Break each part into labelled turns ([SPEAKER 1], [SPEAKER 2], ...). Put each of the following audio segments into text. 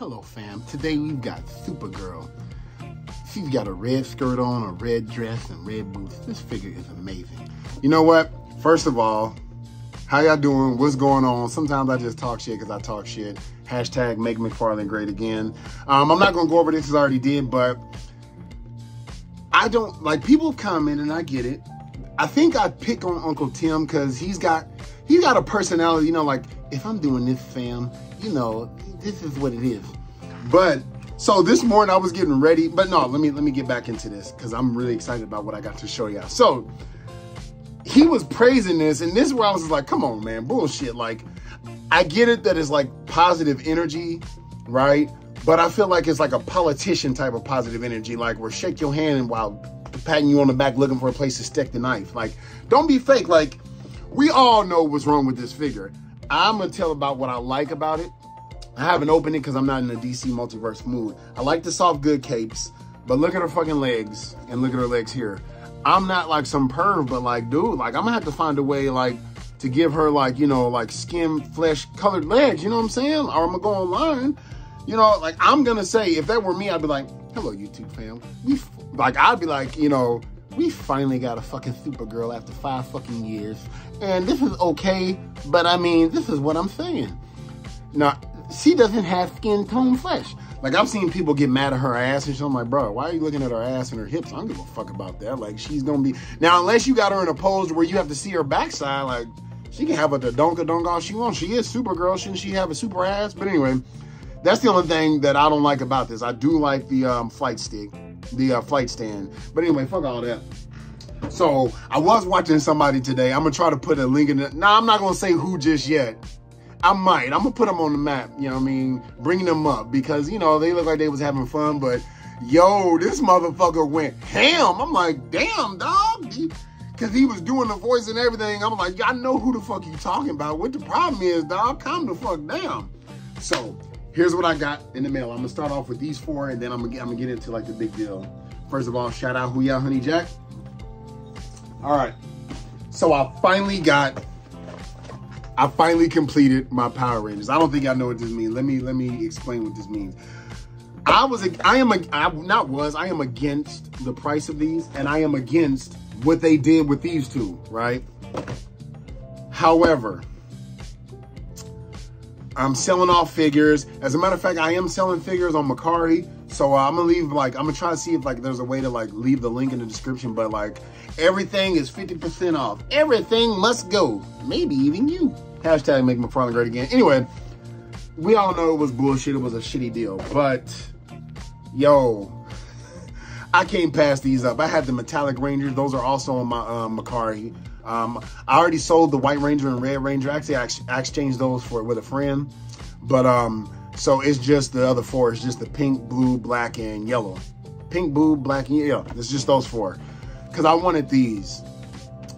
[SPEAKER 1] Hello fam, today we've got Supergirl. She's got a red skirt on, a red dress, and red boots. This figure is amazing. You know what? First of all, how y'all doing? What's going on? Sometimes I just talk shit because I talk shit. Hashtag make McFarlane great again. I'm not going to go over this as I already did, but I don't, like, people comment and I get it. I think I pick on Uncle Tim because he's got a personality, you know, like, if I'm doing this, fam, you know, this is what it is. But so this morning I was getting ready, but no, let me get back into this because I'm really excited about what I got to show y'all. So he was praising this, and this is where I was just like, come on, man, bullshit. Like, I get it that it's like positive energy, right? But I feel like it's like a politician type of positive energy, like where shake your hand while patting you on the back looking for a place to stick the knife. Like, don't be fake. Like, we all know what's wrong with this figure. I'm gonna tell about what I like about it. I haven't opened it because I'm not in a DC multiverse mood. I like the soft good capes, but look at her fucking legs and look at her legs here. I'm not like some perv, but like, dude, like, I'm gonna have to find a way, like, to give her, like, you know, like skin, flesh colored legs, you know what I'm saying? Or I'm gonna go online, you know, like, I'm gonna say, if that were me, I'd be like, hello, YouTube fam. I'd be like, you know, we finally got a fucking Supergirl after 5 fucking years. And this is okay, but I mean, this is what I'm saying. Now, she doesn't have skin tone flesh. Like, I've seen people get mad at her ass and shit. I'm like, bro, why are you looking at her ass and her hips? I don't give a fuck about that. Like, she's gonna be, now, unless you got her in a pose where you have to see her backside, like, she can have a donka all she wants. She is Supergirl. Shouldn't she have a super ass? But anyway, that's the only thing that I don't like about this. I do like the flight stick, the flight stand. But anyway, fuck all that. So I was watching somebody today. I'm gonna try to put a link in it. Nah, I'm not gonna say who just yet. I might. I'm gonna put them on the map. You know what I mean? Bringing them up because, you know, they look like they was having fun. But yo, this motherfucker went ham. I'm like, damn, dog. Because he was doing the voice and everything. I'm like, I know who the fuck you talking about. What the problem is, dog? Calm the fuck down. So here's what I got in the mail. I'm gonna start off with these 4, and then I'm gonna get into like the big deal. First of all, shout out Hooyah Honey Jack. All right, so I finally completed my Power Rangers. I don't think I know what this means. Let me explain what this means. I am against the price of these, and I am against what they did with these two, right? However, I'm selling off figures. As a matter of fact, I am selling figures on Mercari. So I'm gonna leave, like, I'm gonna try to see if, like, there's a way to, like, leave the link in the description, but, like, everything is 50% off. Everything must go. Maybe even you. Hashtag make McFarlane great again. Anyway, we all know it was bullshit. It was a shitty deal, but yo, I came past these up. I had the metallic Rangers. Those are also on my Mercari. I already sold the White Ranger and Red Ranger. Actually, I exchanged those with a friend, but so it's just the other 4. It's just the pink, blue, black, and yellow. Pink, blue, black, and yellow. It's just those 4. Because I wanted these.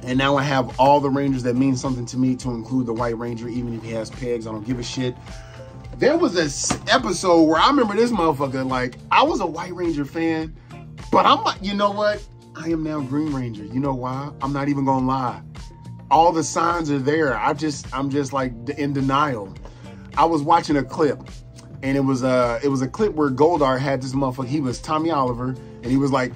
[SPEAKER 1] And now I have all the Rangers that mean something to me, to include the White Ranger, even if he has pegs. I don't give a shit. There was this episode where I remember this motherfucker, like, I was a White Ranger fan, but I'm like, you know what? I am now Green Ranger. You know why? I'm not even gonna lie. All the signs are there. I'm just like in denial. I was watching a clip, and it was a clip where Goldar had this motherfucker. He was Tommy Oliver, and he was like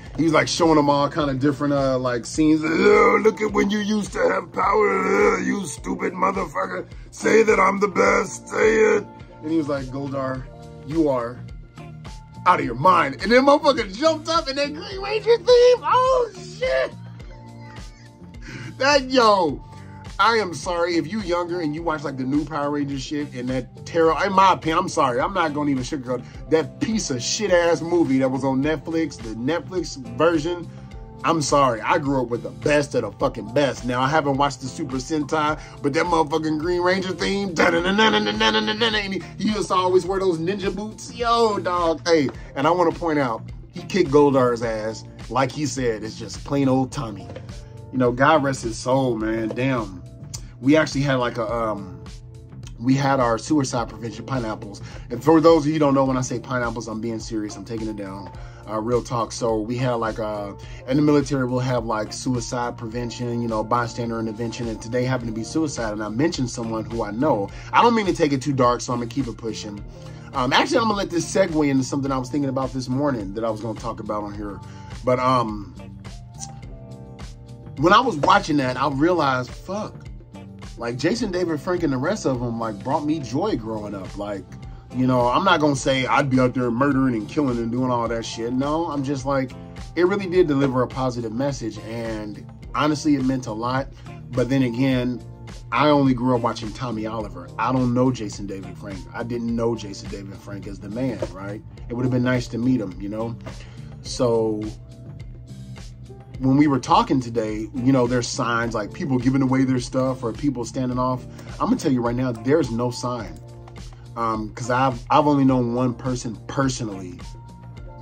[SPEAKER 1] showing them all kind of different like scenes. Look at when you used to have power, you stupid motherfucker. Say that I'm the best. Say it. And he was like, Goldar, you are out of your mind. And then motherfucker jumped up in that Green Ranger theme. Oh shit. Yo. I am sorry if you younger and you watch like the new Power Rangers shit and that terrible, in my opinion, I'm sorry, I'm not gonna even sugarcoat that piece of shit ass movie that was on Netflix, the Netflix version. I'm sorry, I grew up with the best of the fucking best. Now I haven't watched the Super Sentai, but that motherfucking Green Ranger theme, and he used to always wear those ninja boots. Yo, dog, hey, and I want to point out, he kicked Goldar's ass. Like he said, it's just plain old Tommy. You know, God rest his soul, man. Damn. We actually had like we had our suicide prevention pineapples. And for those of you who don't know, when I say pineapples, I'm being serious. I'm taking it down. Real talk. So we had like, in the military, we'll have like suicide prevention, you know, bystander intervention. And today happened to be suicide. And I mentioned someone who I know. I don't mean to take it too dark, so I'm going to keep it pushing. Actually, I'm gonna let this segue into something I was thinking about this morning that I was gonna talk about on here. But when I was watching that, I realized, fuck, like Jason David Frank and the rest of them like brought me joy growing up. Like, you know, I'm not gonna say I'd be out there murdering and killing and doing all that shit. No, I'm just like, it really did deliver a positive message, and honestly, it meant a lot. But then again, I only grew up watching Tommy Oliver. I don't know Jason David Frank. I didn't know Jason David Frank as the man, right? It would have been nice to meet him, you know? So when we were talking today, you know, there's signs like people giving away their stuff or people standing off. I'm gonna tell you right now, there's no sign. Because I've only known one person personally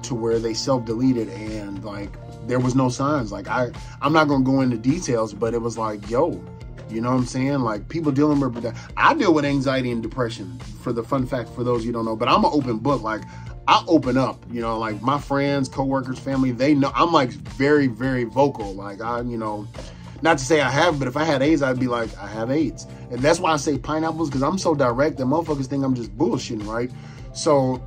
[SPEAKER 1] to where they self-deleted, and like there was no signs. Like I'm not gonna go into details, but it was like, yo, you know what I'm saying? Like people dealing with that. I deal with anxiety and depression, for the fun fact, for those you don't know, but I'm an open book. Like I open up, you know, like my friends, coworkers, family, they know I'm like very, very vocal. Like you know, not to say I have, but if I had AIDS, I'd be like, I have AIDS. And that's why I say pineapples, because I'm so direct that motherfuckers think I'm just bullshitting, right? So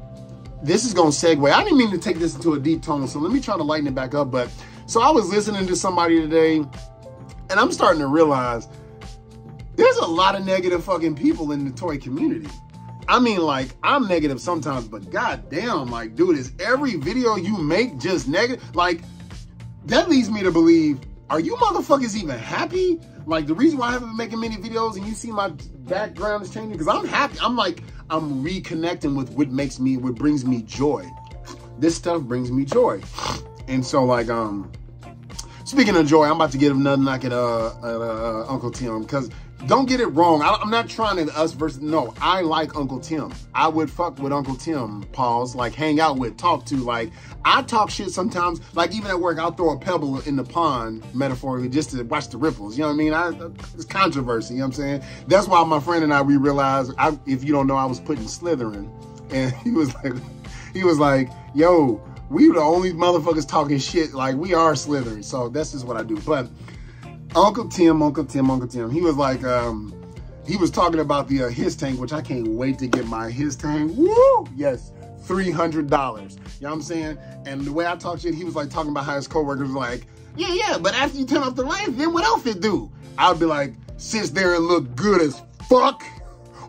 [SPEAKER 1] this is going to segue. I didn't mean to take this into a deep tone, so let me try to lighten it back up. But so I was listening to somebody today, and I'm starting to realize there's a lot of negative fucking people in the toy community. I mean, like, I'm negative sometimes, but goddamn, like, dude, is every video you make just negative? Like, that leads me to believe, are you motherfuckers even happy? Like, the reason why I haven't been making many videos and you see my background is changing, because I'm happy. I'm like, I'm reconnecting with what brings me joy. This stuff brings me joy. And so, like, speaking of joy, I'm about to give another knock at Uncle Tim, because don't get it wrong. I'm not trying to us versus, no, I like Uncle Tim. I would fuck with Uncle Tim, pause, like hang out with, talk to, like, I talk shit sometimes, like even at work, I'll throw a pebble in the pond, metaphorically, just to watch the ripples, you know what I mean? It's controversy, you know what I'm saying? That's why my friend and we realized, if you don't know, I was putting Slytherin, and he was like, yo, we were the only motherfuckers talking shit, like we are Slytherin, so that's just what I do. But Uncle Tim, he was like, he was talking about the his tank, which I can't wait to get my his tank. Woo! Yes, $300. You know what I'm saying? And the way I talk shit, he was like talking about how his coworkers were like, yeah, but after you turn off the lights, then what else it do? I'd be like, sits there and look good as fuck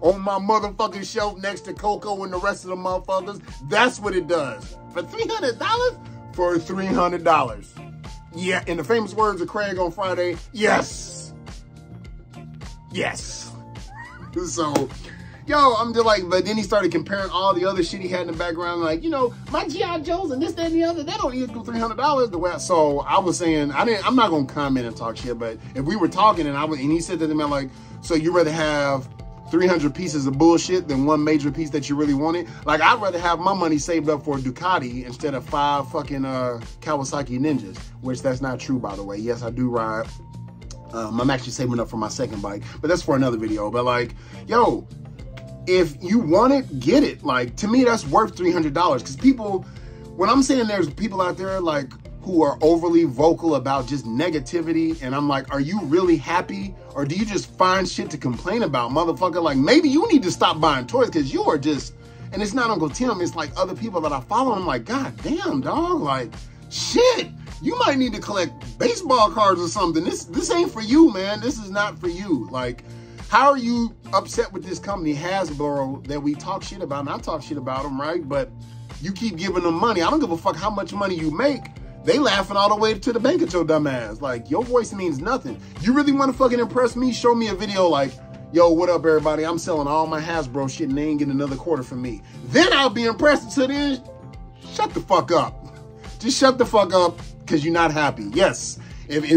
[SPEAKER 1] on my motherfucking shelf next to Coco and the rest of the motherfuckers. That's what it does. For $300? For $300. Yeah, in the famous words of Craig on Friday, yes. Yes. So, yo, I'm just like, but then he started comparing all the other shit he had in the background, like, you know, my G.I. Joes and this, that, and the other, they don't equal $300. The way so I was saying, I'm not gonna comment and talk shit, but if we were talking and he said that to me, like, so you rather have 300 pieces of bullshit than one major piece that you really wanted? Like, I'd rather have my money saved up for a Ducati instead of 5 fucking Kawasaki Ninjas, which that's not true, by the way. Yes, I do ride. I'm actually saving up for my second bike, but that's for another video. But like, yo, if you want it, get it. Like, to me, that's worth $300. Because people, when I'm saying there's people out there like who are overly vocal about just negativity, and I'm like, are you really happy? Or do you just find shit to complain about, motherfucker? Like, maybe you need to stop buying toys, because you are just, and it's not Uncle Tim, it's like other people that I follow. I'm like, god damn, dog, like, shit, you might need to collect baseball cards or something. This ain't for you, man. This is not for you. Like, how are you upset with this company, Hasbro, that we talk shit about? And I talk shit about them, right? But you keep giving them money. I don't give a fuck how much money you make. They laughing all the way to the bank at your dumb ass. Like, your voice means nothing. You really want to fucking impress me? Show me a video like, yo, what up, everybody? I'm selling all my Hasbro shit and they ain't getting another quarter from me. Then I'll be impressed. Until then, shut the fuck up. Just shut the fuck up, because you're not happy. Yes. If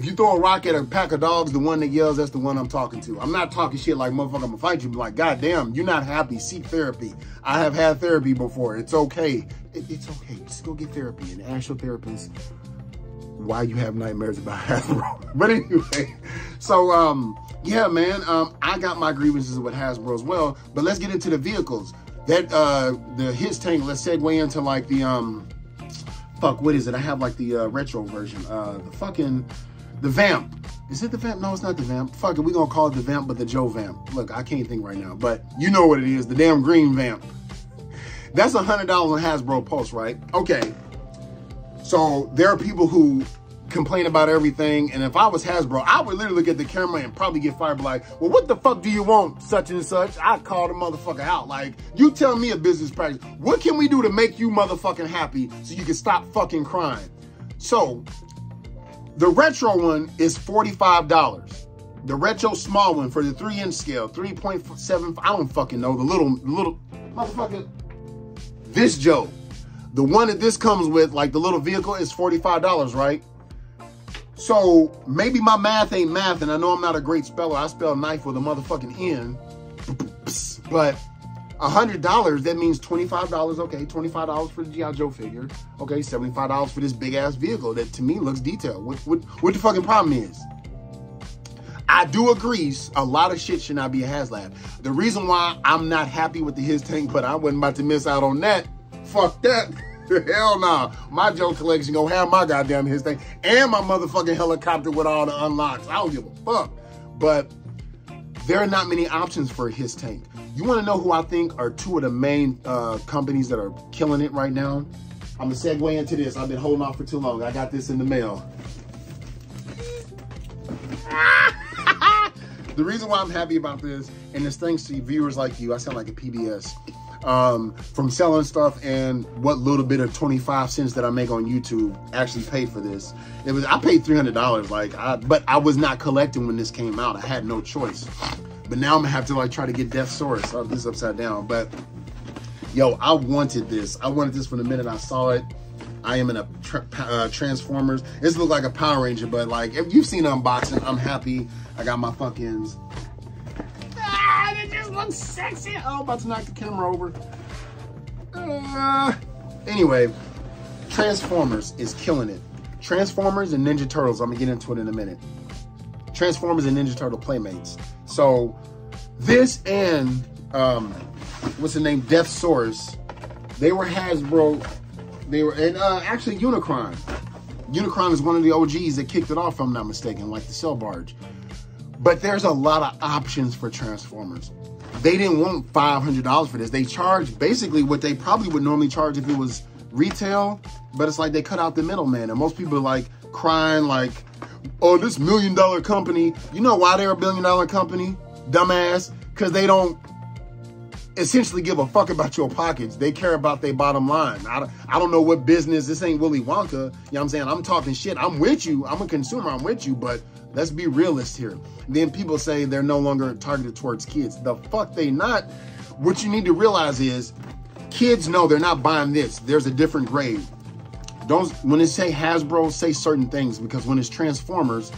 [SPEAKER 1] you throw a rock at a pack of dogs, the one that yells, that's the one I'm talking to. I'm not talking shit like, motherfucker, I'm gonna fight you. But like, goddamn, you're not happy. Seek therapy. I have had therapy before. It's okay. It's okay. Just go get therapy and ask your therapist why you have nightmares about Hasbro. But anyway, so yeah, man, I got my grievances with Hasbro as well. But let's get into the vehicles. That the his tank. Let's segue into like the fuck, what is it? I have like the retro version. The Vamp. Is it the Vamp? No, it's not the Vamp. Fuck it, we're gonna call it the Vamp, but the Joe Vamp. Look, I can't think right now, but you know what it is, the damn green Vamp. That's $100 on Hasbro Pulse, right? Okay. So there are people who complain about everything, and if I was Hasbro, I would literally look at the camera and probably get fired, like, well, what the fuck do you want, such and such? I'd call the motherfucker out. Like, you tell me a business practice. What can we do to make you motherfucking happy so you can stop fucking crying? So, the retro one is $45. The retro small one for the 3-inch scale, 3.7, I don't fucking know, the little motherfucker. This Joe, the one that this comes with, like the little vehicle, is $45, right? So maybe my math ain't math, and I know I'm not a great speller. I spell knife with a motherfucking N. But $100, that means $25, okay, $25 for the G.I. Joe figure. Okay, $75 for this big ass vehicle that to me looks detailed. What the fucking problem is? I do agree, a lot of shit should not be a HasLab. The reason why I'm not happy with the His Tank, but I wasn't about to miss out on that, fuck that. Hell nah. My Joe collection gonna have my goddamn His Tank and my motherfucking helicopter with all the unlocks. I don't give a fuck. But there are not many options for His Tank. You wanna know who I think are two of the main companies that are killing it right now? I'm gonna segue into this. I've been holding off for too long. I got this in the mail. The reason why I'm happy about this, and it's thanks to viewers like you, I sound like a PBS, from selling stuff and what little bit of 25 cents that I make on YouTube actually paid for this. I paid $300, but I was not collecting when this came out. I had no choice. But now I'm gonna have to like try to get Death Source. Oh, this is upside down. But yo, I wanted this. I wanted this from the minute I saw it. I am in a Transformers. This looks like a Power Ranger, but like if you've seen the unboxing, I'm happy. I got my fuckings. It just looks sexy. Oh, I'm about to knock the camera over. Anyway, Transformers is killing it. Transformers and Ninja Turtles. I'm gonna get into it in a minute. Transformers and Ninja Turtle Playmates. So this and what's the name? Death Source. They were Hasbro. They were, and actually Unicron. Unicron is one of the OGs that kicked it off, if I'm not mistaken, like the Cell Barge. But there's a lot of options for Transformers. They didn't want $500 for this. They charged basically what they probably would normally charge if it was retail, but it's like they cut out the middleman. And most people are like crying like, oh, this $1 million company. You know why they're a $1 billion company, dumbass? Because they don't essentially give a fuck about your pockets. They care about their bottom line. I don't know what business, this ain't Willy Wonka. You know what I'm saying? I'm talking shit. I'm with you. I'm a consumer. I'm with you, but let's be realist here. And then people say they're no longer targeted towards kids. The fuck they not. What you need to realize is kids know they're not buying this. There's a different grade. Don't, when they say Hasbro, say certain things, because when it's Transformers,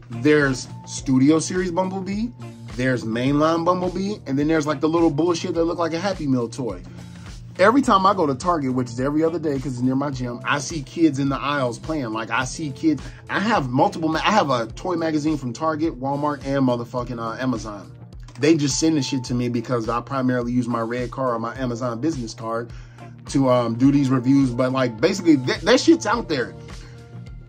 [SPEAKER 1] there's Studio Series Bumblebee, there's mainline Bumblebee, and then there's like the little bullshit that look like a Happy Meal toy. Every time I go to Target, which is every other day because it's near my gym, I see kids in the aisles playing. Like I see kids, I have multiple, I have a toy magazine from Target, Walmart, and motherfucking Amazon. They just send the shit to me because I primarily use my red card or my Amazon business card to do these reviews. But like basically that shit's out there.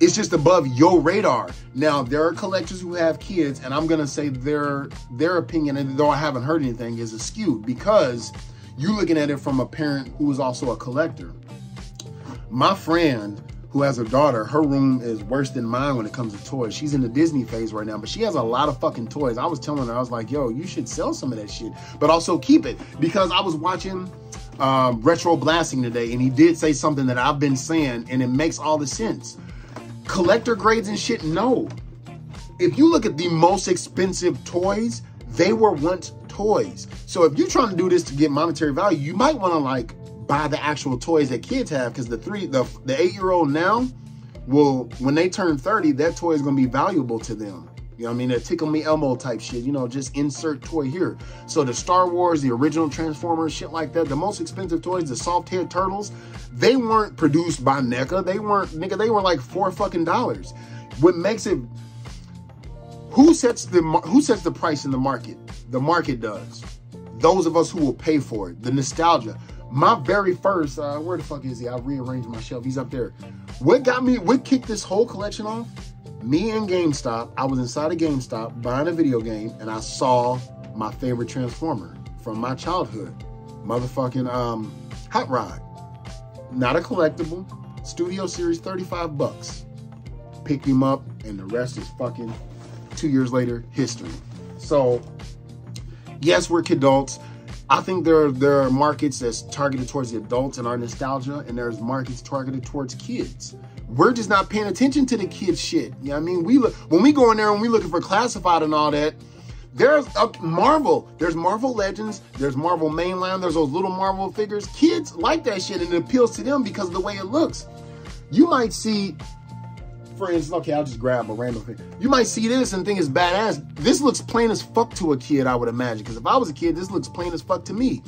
[SPEAKER 1] It's just above your radar. Now, there are collectors who have kids, and I'm gonna say their opinion, and though I haven't heard anything, is skewed because you're looking at it from a parent who is also a collector. My friend who has a daughter, her room is worse than mine when it comes to toys. She's in the Disney phase right now, but she has a lot of fucking toys. I was telling her, I was like, yo, you should sell some of that shit, but also keep it. Because I was watching Retro Blasting today, and he did say something that I've been saying, and it makes all the sense. Collector grades and shit, no. If you look at the most expensive toys, they were once toys. So if you're trying to do this to get monetary value, you might want to like buy the actual toys that kids have, because the 8-year-old now will, when they turn 30, that toy is going to be valuable to them. You know what I mean? That Tickle Me Elmo type shit, you know, just insert toy here. So the Star Wars, the original Transformers, shit like that, the most expensive toys, the soft head turtles, they weren't produced by NECA. They weren't, nigga, they were like $4 fucking. What makes it, who sets the price in the market? The market does. Those of us who will pay for it, the nostalgia. My very first, where the fuck is he? I rearranged my shelf. He's up there. What kicked this whole collection off Me and GameStop, I was inside a GameStop buying a video game, and I saw my favorite Transformer from my childhood. Motherfucking Hot Rod. Not a collectible. Studio Series, 35 bucks. Picked him up, and the rest is fucking 2 years later, history. So, yes, we're kidults. I think there are markets that's targeted towards the adults and our nostalgia, and there's markets targeted towards kids. We're just not paying attention to the kids shit. You know what I mean? When we go in there and we looking for classified and all that, there's Marvel. There's Marvel Legends. There's Marvel Mainline. There's those little Marvel figures. Kids like that shit, and it appeals to them because of the way it looks. You might see, for instance, okay, I'll just grab a random thing. You might see this and think it's badass. This looks plain as fuck to a kid, I would imagine. Because if I was a kid, this looks plain as fuck to me.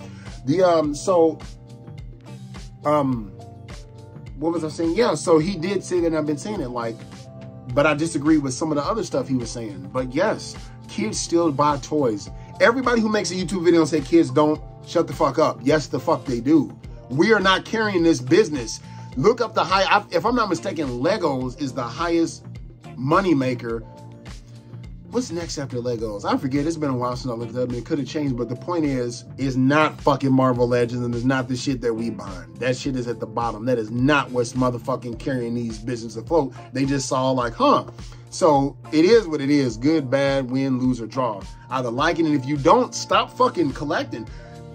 [SPEAKER 1] What was I saying? Yeah, so he did say that, and I've been saying it, like, but I disagree with some of the other stuff he was saying. But yes, kids still buy toys. Everybody who makes a YouTube video and say kids don't, shut the fuck up. Yes, the fuck they do. We are not carrying this business. Look up the high, if I'm not mistaken, Legos is the highest money maker. What's next after Legos? I forget. It's been a while since I looked it up. It could have changed, but the point is not fucking Marvel Legends, and it's not the shit that we buying. That shit is at the bottom. That is not what's motherfucking carrying these businesses afloat. They just saw like, huh. So it is what it is. Good, bad, win, lose, or draw. Either like it, and if you don't, stop fucking collecting.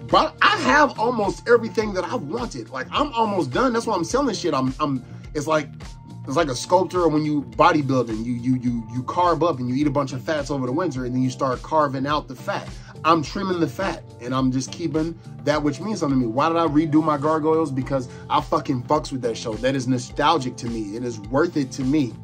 [SPEAKER 1] But I have almost everything that I wanted. Like, I'm almost done. That's why I'm selling shit. It's like a sculptor when you bodybuilding. You carve up and you eat a bunch of fats over the winter, and then you start carving out the fat. I'm trimming the fat, and I'm just keeping that which means something to me. Why did I redo my gargoyles? Because I fucking fucks with that show. That is nostalgic to me. It is worth it to me.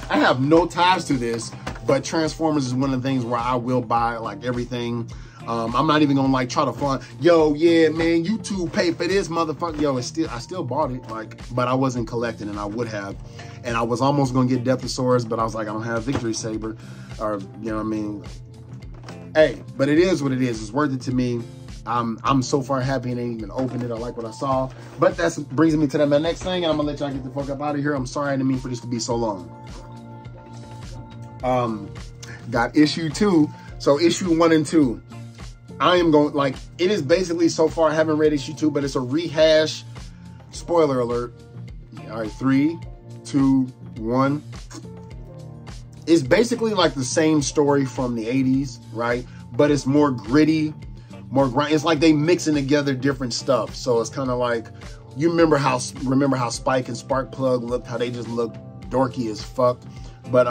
[SPEAKER 1] I have no ties to this, but Transformers is one of the things where I will buy like everything. I'm not even gonna like try to find, yo, yeah, man, YouTube pay for this motherfucker. Yo, I still bought it, like, but I wasn't collecting, and I would have. And I was almost gonna get Deathosaurus, but I was like, I don't have Victory Saber, or, you know what I mean? Hey, but it is what it is. It's worth it to me. I'm so far happy and ain't even opened it. I like what I saw. But that brings me to my next thing, and I'm gonna let y'all get the fuck up out of here. I'm sorry I didn't mean for this to be so long. Got issue 2. So issue 1 and 2. I am going, like, it is basically, so far I haven't read issue 2, but it's a rehash. Spoiler alert. All right, 3, 2, 1. It's basically like the same story from the 80s, right? But it's more gritty, more grind. It's like they mixing together different stuff. So it's kind of like, you remember how Spike and Sparkplug looked, how they just looked dorky as fuck. But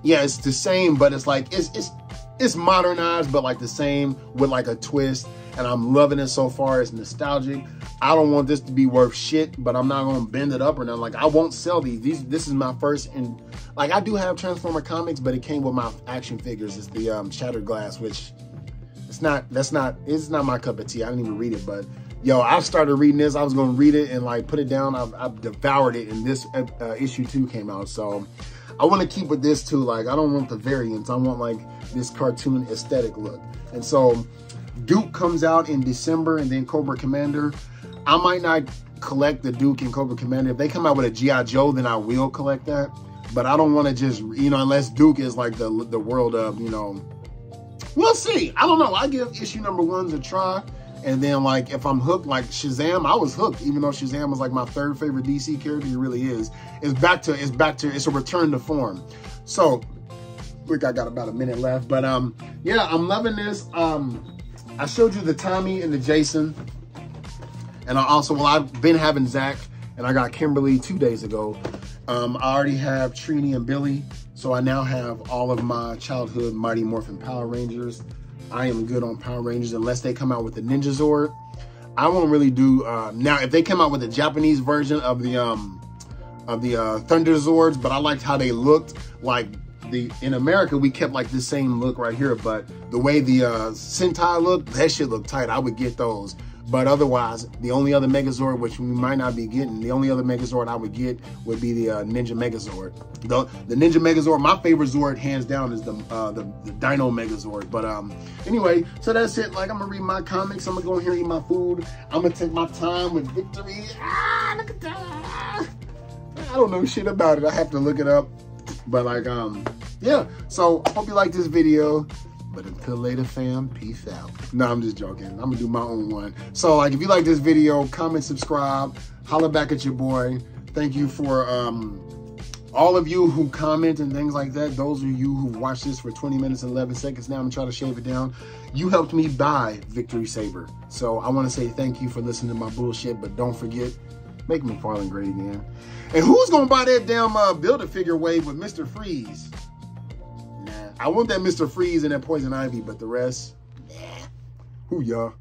[SPEAKER 1] yeah, it's the same, but it's like it's modernized, but like the same with like a twist. And I'm loving it so far. It's nostalgic. I don't want this to be worth shit, but I'm not gonna bend it up or nothing. Like, I won't sell these. This is my first, and like, I do have Transformer comics, but it came with my action figures. It's the Shattered Glass, which it's not my cup of tea. I didn't even read it, but yo, I started reading this. I was gonna read it and like put it down. I've devoured it, and this issue 2 came out, so I want to keep with this too. Like, I don't want the variants. I want like this cartoon aesthetic look. And so Duke comes out in December, and then Cobra Commander. I might not collect the Duke and Cobra Commander. If they come out with a G.I. Joe, then I will collect that. But I don't want to just, you know, unless Duke is like the world of, you know, we'll see. I don't know. I give issue number 1 a try. And then, like, if I'm hooked, like Shazam, I was hooked, even though Shazam was like my 3rd favorite DC character. He really is. It's a return to form. So, I got about a minute left, but yeah, I'm loving this. I showed you the Tommy and the Jason, and I've been having Zach, and I got Kimberly 2 days ago. I already have Trini and Billy, so I now have all of my childhood Mighty Morphin Power Rangers. I am good on Power Rangers unless they come out with the Ninja Zord. I won't really do now if they come out with a Japanese version of the Thunder Zords, but I liked how they looked. Like, in America, we kept like the same look right here, but the way the Sentai looked, that shit looked tight. I would get those. But otherwise, the only other Megazord, which we might not be getting, the only other Megazord I would get would be the Ninja Megazord. The Ninja Megazord, my favorite Zord, hands down, is the Dino Megazord. But anyway, so that's it. Like, I'm gonna read my comics. I'm gonna go in here and eat my food. I'm gonna take my time with Victory. Look at that. I don't know shit about it. I have to look it up. But like, yeah. So hope you like this video. But until later, fam, peace out. No, I'm just joking. I'm gonna do my own one. So like, if you like this video, comment, subscribe, holler back at your boy. Thank you for all of you who comment and things like that. Those of you who watched this for 20 minutes and 11 seconds. Now I'm gonna try to shave it down. You helped me buy Victory Saber. So I want to say thank you for listening to my bullshit. But don't forget, make McFarlane great again. And who's gonna buy that damn Build-A-Figure wave with Mr. Freeze? I want that Mr. Freeze and that Poison Ivy, but the rest, nah. Who y'all?